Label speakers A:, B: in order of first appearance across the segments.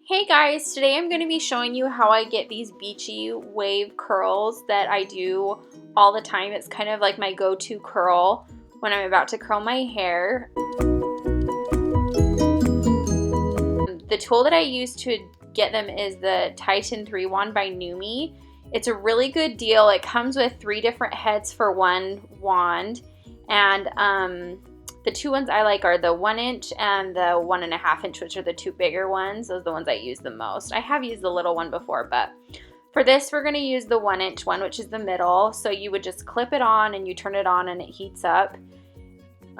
A: Hey guys, today I'm going to be showing you how I get these beachy wave curls that I do all the time. It's kind of like my go-to curl when I'm about to curl my hair. The tool that I use to get them is the Titan 3 wand by Nume. It's a really good deal. It comes with 3 different heads for one wand, and the 2 ones I like are the 1 inch and the 1.5 inch, which are the 2 bigger ones. Those are the ones I use the most. I have used the little one before, but for this we're going to use the 1 inch one, which is the middle. So you would just clip it on and you turn it on and it heats up.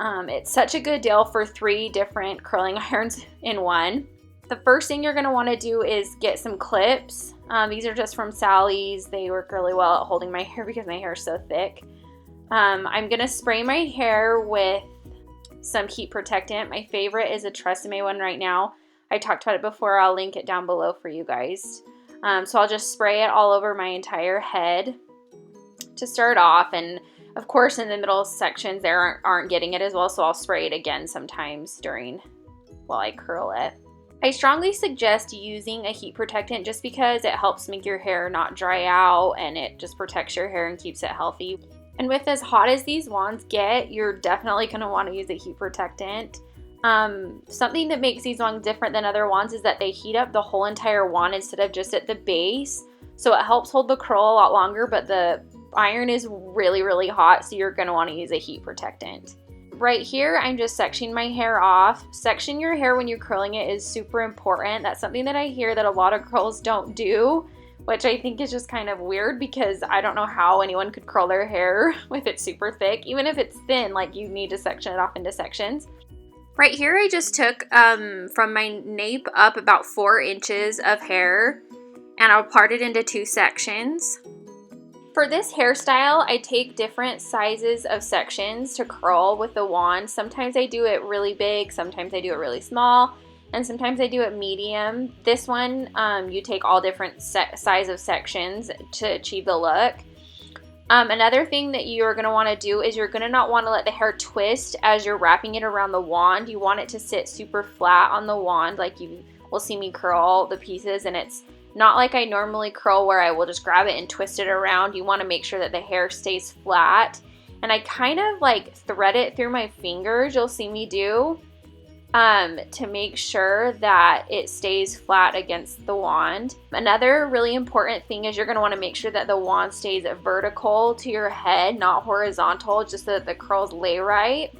A: It's such a good deal for 3 different curling irons in one. The first thing you're going to want to do is get some clips. These are just from Sally's. They work really well at holding my hair because my hair is so thick. I'm going to spray my hair with some heat protectant. My favorite is a Tresemme one right now. I talked about it before. I'll link it down below for you guys. So I'll just spray it all over my entire head to start off, and of course in the middle sections there aren't getting it as well, so I'll spray it again sometimes while I curl it. I strongly suggest using a heat protectant just because it helps make your hair not dry out, and it just protects your hair and keeps it healthy. And with as hot as these wands get, you're definitely going to want to use a heat protectant. Something that makes these wands different than other wands is that they heat up the whole entire wand instead of just at the base. So it helps hold the curl a lot longer, but the iron is really, really hot, so you're going to want to use a heat protectant. Right here, I'm just sectioning my hair off. Section your hair when you're curling it is super important. That's something that I hear that a lot of girls don't do, which I think is just kind of weird because I don't know how anyone could curl their hair if it's super thick. Even if it's thin, like, you need to section it off into sections. Right here, I just took from my nape up about 4 inches of hair, and I'll part it into 2 sections. For this hairstyle, I take different sizes of sections to curl with the wand. Sometimes I do it really big, sometimes I do it really small, and sometimes I do it medium. This one, you take all different size of sections to achieve the look. Another thing that you're going to want to do is you're going to not want to let the hair twist as you're wrapping it around the wand. You want it to sit super flat on the wand, like you will see me curl the pieces, and it's not like I normally curl where I will just grab it and twist it around. You want to make sure that the hair stays flat. And I kind of like thread it through my fingers, you'll see me do, to make sure that it stays flat against the wand. Another really important thing is you're going to want to make sure that the wand stays vertical to your head, not horizontal, just so that the curls lay right.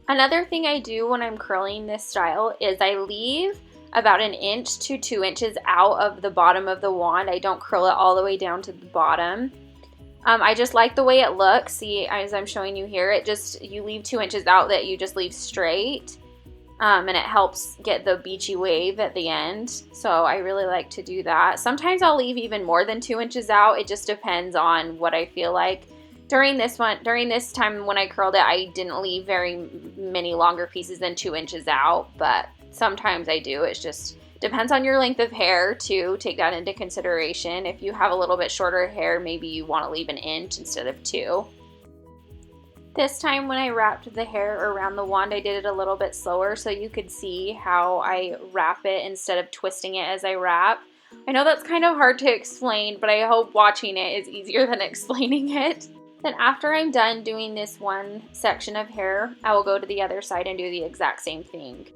A: Another thing I do when I'm curling this style is I leave about 1 inch to 2 inches out of the bottom of the wand. I don't curl it all the way down to the bottom. I just like the way it looks. See, as I'm showing you here, you leave 2 inches out that you just leave straight, and it helps get the beachy wave at the end. So I really like to do that. Sometimes I'll leave even more than 2 inches out. It just depends on what I feel like. During this time when I curled it, I didn't leave very many longer pieces than 2 inches out, but sometimes I do. It just depends on your length of hair too. Take that into consideration. If you have a little bit shorter hair, maybe you want to leave 1 inch instead of 2. This time when I wrapped the hair around the wand, I did it a little bit slower so you could see how I wrap it instead of twisting it as I wrap. I know that's kind of hard to explain, but I hope watching it is easier than explaining it. Then after I'm done doing this one section of hair, I will go to the other side and do the exact same thing.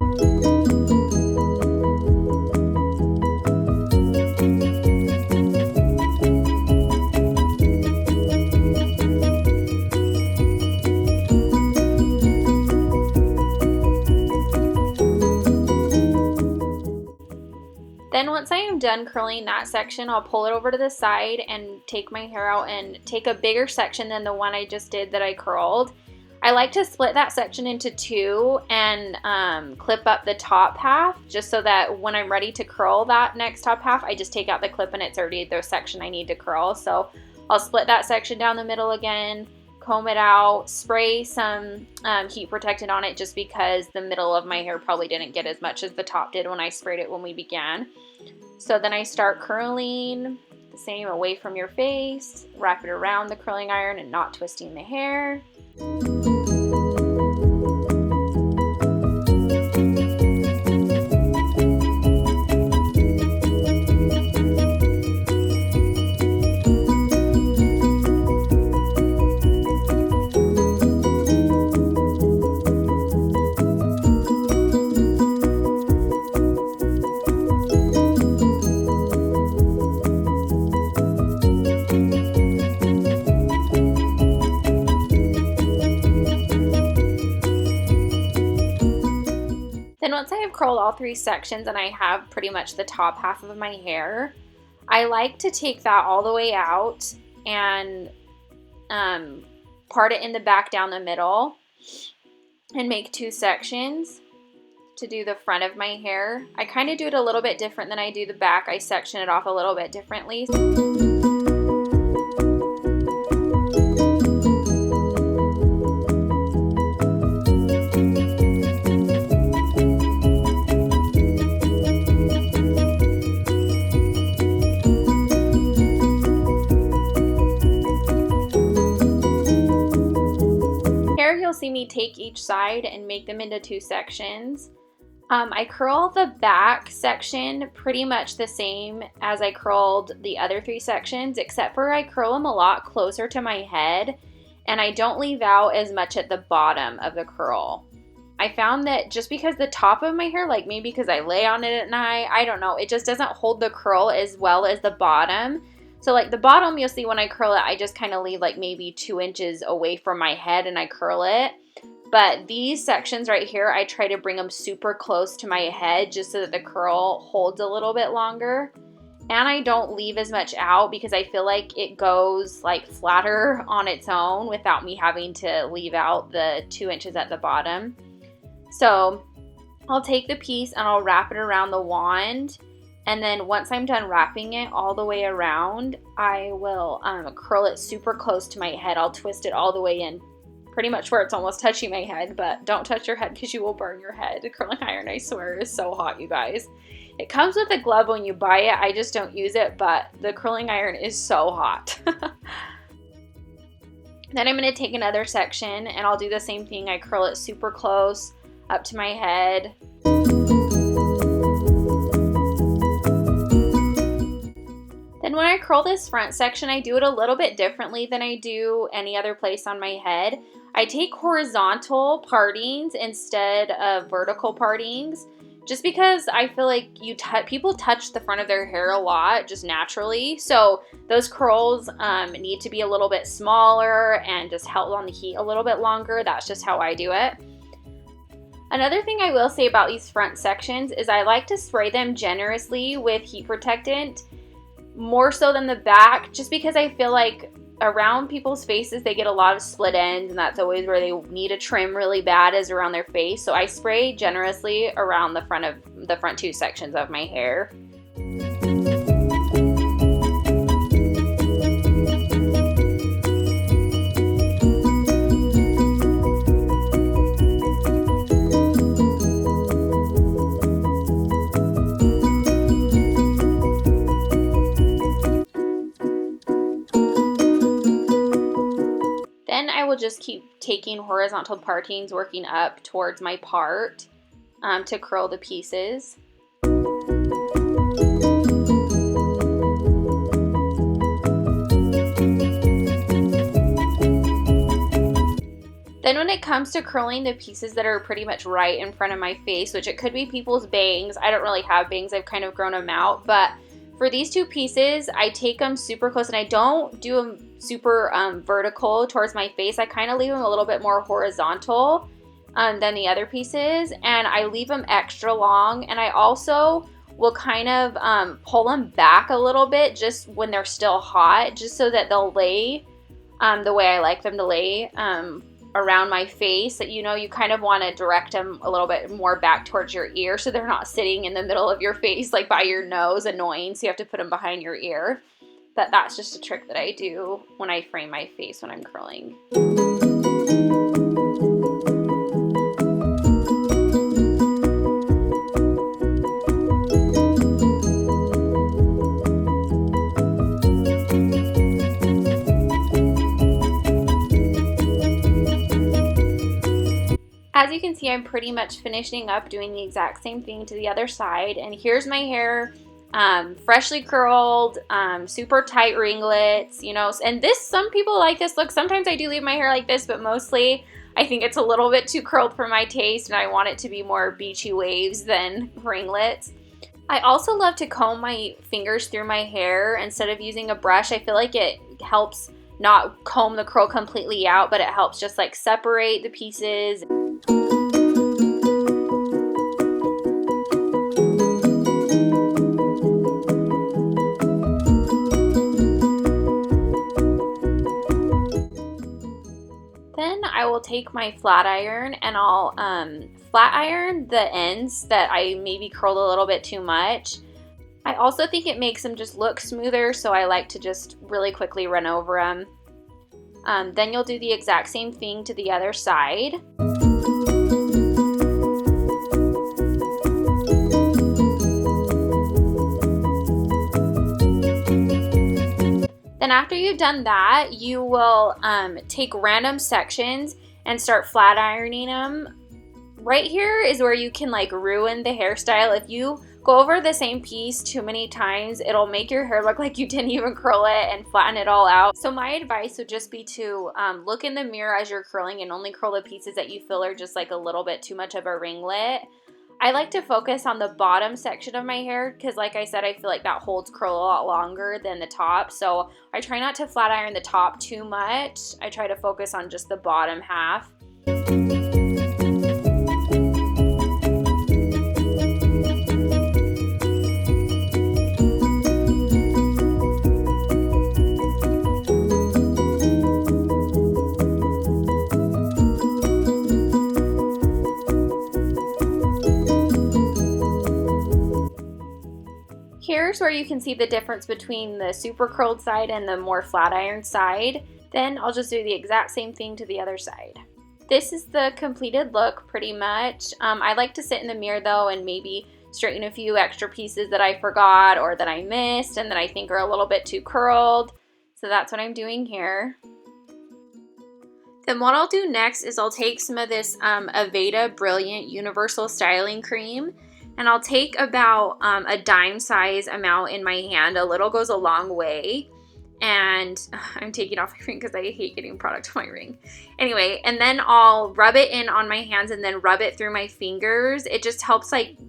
A: Then once I am done curling that section, I'll pull it over to the side and take my hair out and take a bigger section than the one I just did that I curled. I like to split that section into 2 and clip up the top half, just so that when I'm ready to curl that next top half, I just take out the clip and it's already the section I need to curl. So I'll split that section down the middle again, comb it out, spray some heat protectant on it just because the middle of my hair probably didn't get as much as the top did when I sprayed it when we began. So then I start curling Same, away from your face. Wrap it around the curling iron and not twisting the hair. Then once I have curled all 3 sections and I have pretty much the top half of my hair, I like to take that all the way out and part it in the back down the middle and make 2 sections to do the front of my hair. I kind of do it a little bit different than I do the back. I section it off a little bit differently. You'll see me take each side and make them into 2 sections. I curl the back section pretty much the same as I curled the other 3 sections, except for I curl them a lot closer to my head and I don't leave out as much at the bottom of the curl. I found that just because the top of my hair, like maybe because I lay on it at night, I don't know, it just doesn't hold the curl as well as the bottom. So like the bottom, you'll see when I curl it, I just kind of leave like maybe 2 inches away from my head and I curl it. But these sections right here, I try to bring them super close to my head just so that the curl holds a little bit longer. And I don't leave as much out because I feel like it goes like flatter on its own without me having to leave out the 2 inches at the bottom. So I'll take the piece and I'll wrap it around the wand. And then once I'm done wrapping it all the way around, I will curl it super close to my head. I'll twist it all the way in, pretty much where it's almost touching my head, but don't touch your head because you will burn your head. The curling iron, I swear, is so hot, you guys. It comes with a glove when you buy it. I just don't use it, but the curling iron is so hot. Then I'm going to take another section and I'll do the same thing. I curl it super close up to my head. Then when I curl this front section, I do it a little bit differently than I do any other place on my head. I take horizontal partings instead of vertical partings, just because I feel like people touch the front of their hair a lot just naturally. So those curls need to be a little bit smaller and just held on the heat a little bit longer. That's just how I do it. Another thing I will say about these front sections is I like to spray them generously with heat protectant, more so than the back, just because I feel like around people's faces they get a lot of split ends, and that's always where they need a trim really bad, is around their face. So I spray generously around the front 2 sections of my hair. I will just keep taking horizontal partings, working up towards my part to curl the pieces. Then when it comes to curling the pieces that are pretty much right in front of my face, which it could be people's bangs, I don't really have bangs, I've kind of grown them out, but for these 2 pieces, I take them super close and I don't do them super vertical towards my face. I kind of leave them a little bit more horizontal than the other pieces, and I leave them extra long, and I also will kind of pull them back a little bit just when they're still hot, just so that they'll lay the way I like them to lay around my face. That, you know, you kind of want to direct them a little bit more back towards your ear so they're not sitting in the middle of your face like by your nose, annoying, so you have to put them behind your ear. But that's just a trick that I do when I frame my face when I'm curling. As you can see, I'm pretty much finishing up doing the exact same thing to the other side. And here's my hair, freshly curled, super tight ringlets, you know. And this, some people like this look. Sometimes I do leave my hair like this, but mostly I think it's a little bit too curled for my taste, and I want it to be more beachy waves than ringlets. I also love to comb my fingers through my hair instead of using a brush. I feel like it helps not comb the curl completely out, but it helps just like separate the pieces. Then I will take my flat iron and I'll flat iron the ends that I maybe curled a little bit too much. I also think it makes them just look smoother, so I like to just really quickly run over them. Then you'll do the exact same thing to the other side. Then after you've done that, you will take random sections and start flat ironing them. Right here is where you can like ruin the hairstyle. If you go over the same piece too many times, it'll make your hair look like you didn't even curl it and flatten it all out. So my advice would just be to look in the mirror as you're curling and only curl the pieces that you feel are just like a little bit too much of a ringlet. I like to focus on the bottom section of my hair because, like I said, I feel like that holds curl a lot longer than the top. So I try not to flat iron the top too much. I try to focus on just the bottom half. Here's where you can see the difference between the super curled side and the more flat iron side. Then I'll just do the exact same thing to the other side. This is the completed look pretty much. I like to sit in the mirror though and maybe straighten a few extra pieces that I forgot or that I missed and that I think are a little bit too curled. So that's what I'm doing here. Then what I'll do next is I'll take some of this Aveda Brilliant Universal Styling Cream, and I'll take about a dime size amount in my hand. A little goes a long way. And I'm taking off my ring because I hate getting product on my ring. Anyway, and then I'll rub it in on my hands and then rub it through my fingers. It just helps like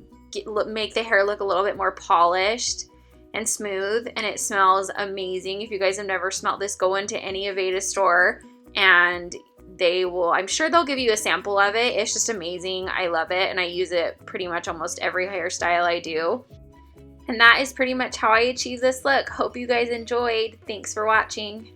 A: make the hair look a little bit more polished and smooth, and it smells amazing. If you guys have never smelled this, go into any Aveda store and they will, I'm sure they'll give you a sample of it. It's just amazing. I love it, and I use it pretty much almost every hairstyle I do. And that is pretty much how I achieve this look. Hope you guys enjoyed. Thanks for watching.